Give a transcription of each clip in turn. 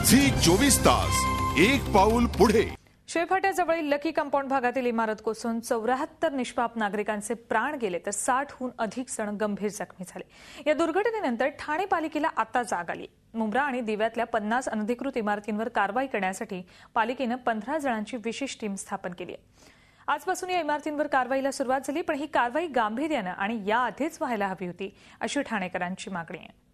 Zee 24 तास एक पाऊल पुढे। शेळफाट्याजवळील लकी कंपाऊंड भागातील इमारत कोसळून 74 निष्पाप नागरिकांचे प्राण गेले तर 60हून अधिक जण गंभीर जखमी झाले। या दुर्घटनेनंतर ठाणे पालिकेला आता जाग आली। मुंब्रा आणि दिव्यातल्या 50 अनधिकृत इमारतींवर कारवाई करण्यासाठी पालिकेने 15 जणांची विशेष टीम स्थापन केली आहे। आजपासून या इमारतींवर कारवाईला सुरुवात झाली, पण ही कारवाई गांभीर्याने आणि याआधीच व्हायला हवी होती अशी ठाणेकरांची मागणी आहे।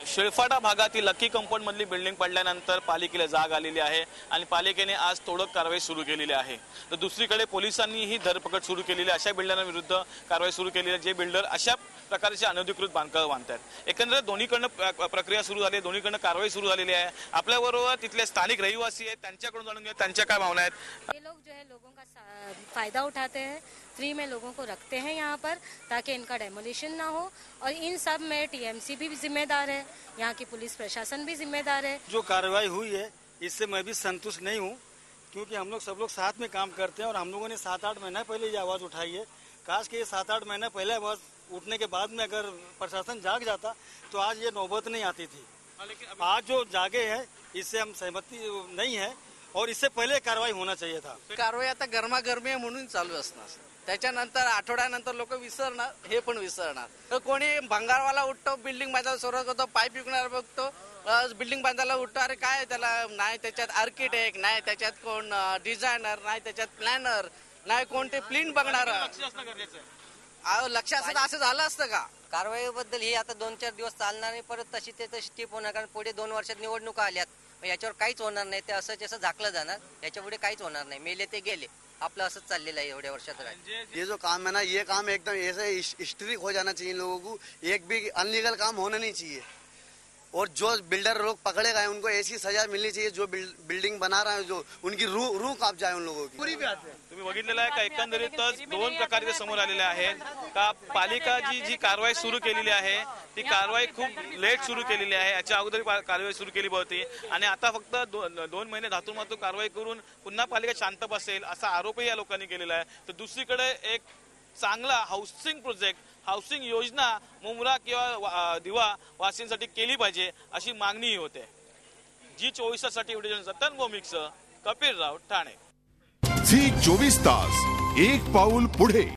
शेळफाटा भागातील लकी कंपाऊंड मधली बिल्डिंग पडल्यानंतर पालिकेला जाग आलेली आहे आणि पालिकेने आज तोडक कारवाई सुरू केलेली आहे। तर दुसरीकडे पोलिसांनीही धरपकड सुरू केलेली अशा बिल्डरांविरुद्ध कारवाई सुरू केलेली आहे जे बिल्डर अशा प्रकारचे अनधिकृत बांधकाम बांधतात। एकंदरीत दोन्हीकडनं प्रक्रिया सुरू झाली, दोन्हीकडनं कारवाई सुरू झालेली आहे। आपल्याबरोबर तिथले स्थानिक रहिवासी आहेत, त्यांच्याकडून जाणून घेऊया त्यांच्या काय भावना आहेत। ये लोग जो है लोगों का फायदा उठाते हैं, फ्री में लोगों को रखते हैं यहाँ पर ताकि इनका डेमोलिशन ना हो, और इन सब में टीएमसी भी जिम्मेदार है, यहाँ की पुलिस प्रशासन भी जिम्मेदार है। जो कार्रवाई हुई है इससे मैं भी संतुष्ट नहीं हूँ, क्योंकि हम लोग सब लोग साथ में काम करते हैं और हम लोगों ने 7-8 महीना पहले ये आवाज़ उठाई है। काश कि ये 7-8 महीना पहले आवाज़ उठने के बाद में अगर प्रशासन जाग जाता तो आज ये नौबत नहीं आती थी। आज जो जागे हैं इससे हम सहमति नहीं है और इससे पहले कार्रवाई होना चाहिए था। कारवाई आता गरमागरमी आहे म्हणून चालू असणार, त्याच्यानंतर आठवड्यानंतर लोक विसरणार, हे पण विसरणार। तर कोणी भंगारवाला उठतो, बिल्डिंग बांधायला सुरुवात करतो, पाईप विकणार बघतो, बिल्डिंग बांधायला उठतो, अरे काय त्याला नाही त्याच्यात आर्किटेक्ट नाही, त्याच्यात कोण डिझायनर नाही, त्याच्यात प्लॅनर नाही, कोणते प्लिंट बघणार। लक्ष असं असं झालं असतं का? कारवाईबद्दल ही आता 2-4 दिवस चालणार नाही, परत तशी टीप होणार, कारण पुढे 2 वर्षात निवडणुका आल्यात, याच्यावर काहीच होणार नाही, ते असं झाकलं जाणार, याच्या पुढे काहीच होणार नाही, मेले ते गेले, आपलं असंच चाललेलं आहे एवढ्या वर्षात। ये जो काम है ना, ये काम एकदम ऐसे हिस्ट्रिक हो जाना चाहिए, लोगों को एक भी अनलीगल काम होना नहीं चाहिए, और जो बिल्डर लोग पकड़े गए उनको ऐसी सजा मिलनी चाहिए, जो बिल्डिंग बना रहा है जो उनकी रूह कांप जाए उन लोगों की। तुम्ही बघितलेलं आहे का एकंदरीतच 2 प्रकार समोर आलेले आहेत का पालिका जी कारवाई सुरू केलेली आहे ती कारवाई खूप लेट सुरू केलेली आहे। याच्या अगोदर कारवाई सुरू केली होती आणि आता फक्त 2 महिने धातून मातून कारवाई करून पुन्हा पालिका शांत बसेल असा आरोपही या लोकांनी केलेला आहे। तर दुसरीकडे एक चांगला हाऊसिंग प्रोजेक्ट, हाऊसिंग योजना मुंब्रा किंवा दिवा वासियांसाठी केली पाहिजे अशी मागणीही होते। झी 24 साठी व्हिडिओ जतन भौमिक कपिल राव, ठाणे। झी 24 तास एक पाऊल पुढे।